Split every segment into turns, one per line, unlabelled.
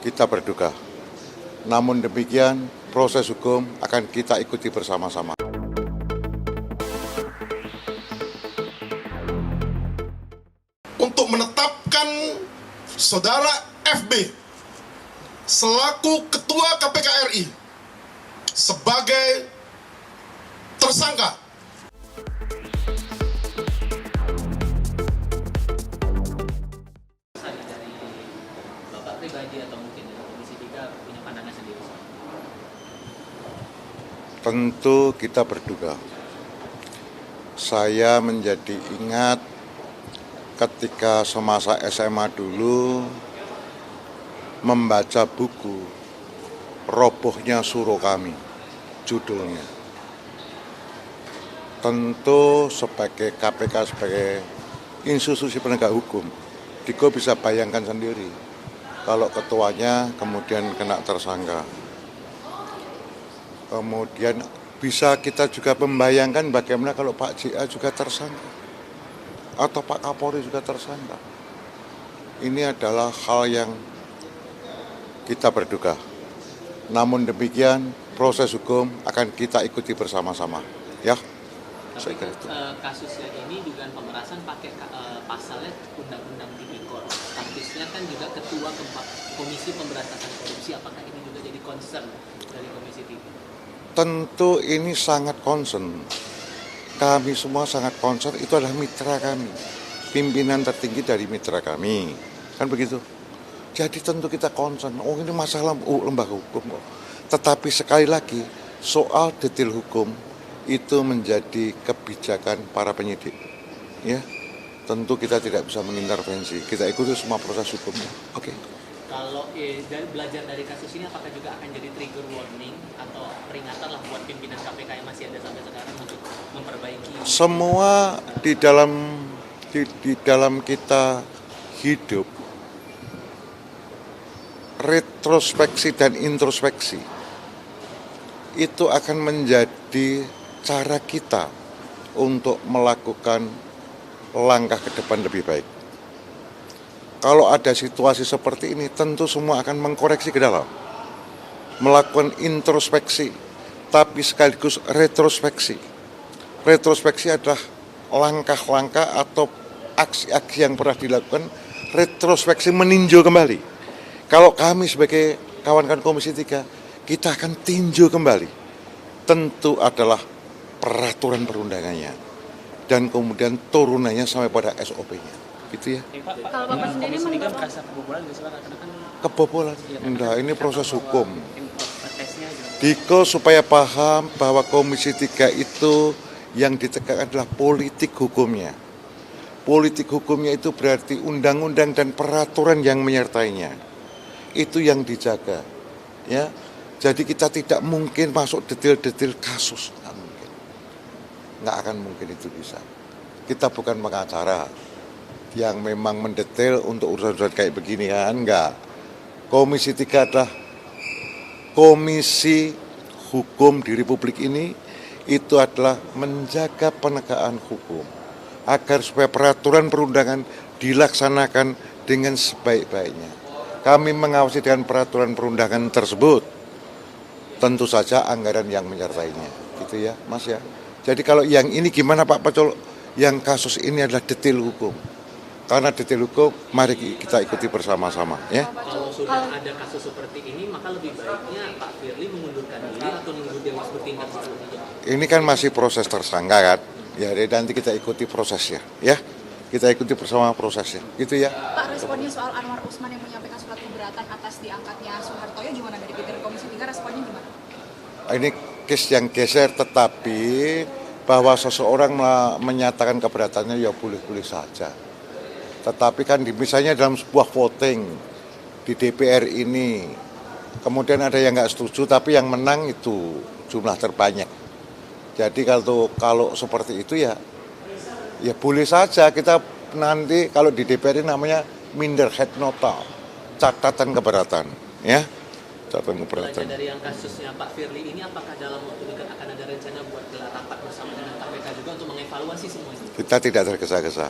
kita berduka. Namun demikian, proses hukum akan kita ikuti bersama-sama.
Untuk menetapkan Saudara FB selaku Ketua KPK RI sebagai tersangka.
Dari Bapak pribadi atau mungkin dari Komisi 3 punya pandangan sendiri?
Tentu kita berduka. Saya menjadi ingat ketika semasa SMA dulu membaca buku Robohnya Suro Kami, judulnya. Tentu sebagai KPK, sebagai institusi penegak hukum, Diko bisa bayangkan sendiri kalau ketuanya kemudian kena tersangka. Kemudian bisa kita juga membayangkan bagaimana kalau Pak JA juga tersangka atau Pak Kapolri juga tersangka. Ini adalah hal yang kita berduka. Namun demikian, proses hukum akan kita ikuti bersama-sama. Ya.
Tapi kasusnya ini dugaan pemerasan pakai pasalnya Undang-Undang Tipikor. Statusnya kan juga Ketua Komisi Pemberantasan Korupsi. Apakah ini juga jadi concern dari Komisi 3?
Tentu ini sangat concern. Kami semua sangat concern, itu adalah mitra kami. Pimpinan tertinggi dari mitra kami. Kan begitu? Jadi tentu kita concern, ini masalah lembaga hukum kok. Tetapi sekali lagi, soal detail hukum itu menjadi kebijakan para penyidik. Ya, tentu kita tidak bisa mengintervensi. Kita ikuti semua proses hukumnya. Oke.
Kalau belajar dari kasus ini, apakah juga akan jadi trigger warning atau peringatan lah buat pimpinan KPK yang masih ada sampai sekarang untuk memperbaiki?
Semua di dalam kita hidup, retrospeksi dan introspeksi itu akan menjadi cara kita untuk melakukan langkah ke depan lebih baik. Kalau ada situasi seperti ini, tentu semua akan mengkoreksi ke dalam, melakukan introspeksi, tapi sekaligus retrospeksi. Retrospeksi adalah langkah-langkah atau aksi-aksi yang pernah dilakukan, retrospeksi meninjau kembali. Kalau kami sebagai kawan-kawan Komisi 3, kita akan tinjau kembali. Tentu adalah peraturan perundangannya dan kemudian turunannya sampai pada SOP-nya. Gitu ya.
Kalau Bapak sendiri menurut
merasa kebobolan nggak sih Pak? Karena kan
Kebobolan. Enggak, ini proses hukum.
tesnya
Diko supaya paham bahwa Komisi 3 itu yang ditegakkan adalah politik hukumnya. Politik hukumnya itu berarti undang-undang dan peraturan yang menyertainya. Itu yang dijaga. Ya. Jadi kita tidak mungkin masuk detail-detail kasus. Nggak mungkin. Nggak akan mungkin itu bisa. Kita bukan pengacara yang memang mendetail untuk urusan-urusan kayak begini kan, enggak. Komisi 3 adalah komisi hukum di Republik ini, itu adalah menjaga penegakan hukum agar supaya peraturan perundangan dilaksanakan dengan sebaik-baiknya. Kami mengawasi dengan peraturan perundangan tersebut, tentu saja anggaran yang menyertainya, gitu ya Mas ya. Jadi kalau yang ini gimana Pak Pacul, yang kasus ini adalah detail hukum. Karena detail hukum, mari kita ikuti bersama-sama. Ya.
kalau sudah ada kasus seperti ini, maka lebih baiknya Pak Firly mengundurkan diri atau nunggu Dewas bertindak selanjutnya?
Ini kan masih proses tersangka kan. Ya, nanti kita ikuti prosesnya. Ya, kita ikuti bersama prosesnya. Gitu ya.
Pak, responnya soal Anwar Usman yang menyampaikan surat keberatan atas diangkatnya Soehartoyo gimana dari pimpinan Komisi 3, responnya gimana?
Ini case yang geser, tetapi bahwa seseorang menyatakan keberatannya ya boleh-boleh saja. Tetapi kan misalnya dalam sebuah voting di DPR ini, kemudian ada yang nggak setuju, tapi yang menang itu jumlah terbanyak. Jadi kalau seperti itu ya boleh saja. Kita nanti kalau di DPR ini namanya minderhead nota, catatan keberatan, ya. Catatan keberatan.
Belajar dari yang kasusnya Pak Firly ini, apakah dalam waktu dekat akan ada rencana buat gelar rapat bersama dengan KPK juga untuk mengevaluasi semua itu?
Kita tidak tergesa-gesa.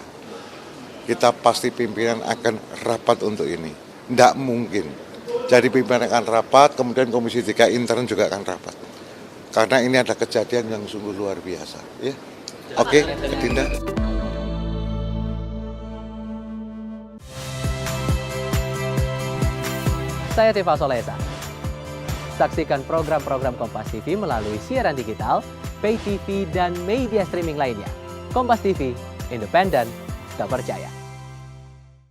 Kita pasti pimpinan akan rapat untuk ini. Tidak mungkin Jadi pimpinan akan rapat, kemudian Komisi 3 intern juga akan rapat. Karena ini ada kejadian yang sungguh luar biasa. Ya. Oke, Dinda.
Saya Tifa Solesa. Saksikan program-program Kompas TV melalui siaran digital, pay TV, dan media streaming lainnya. Kompas TV, independen, terpercaya.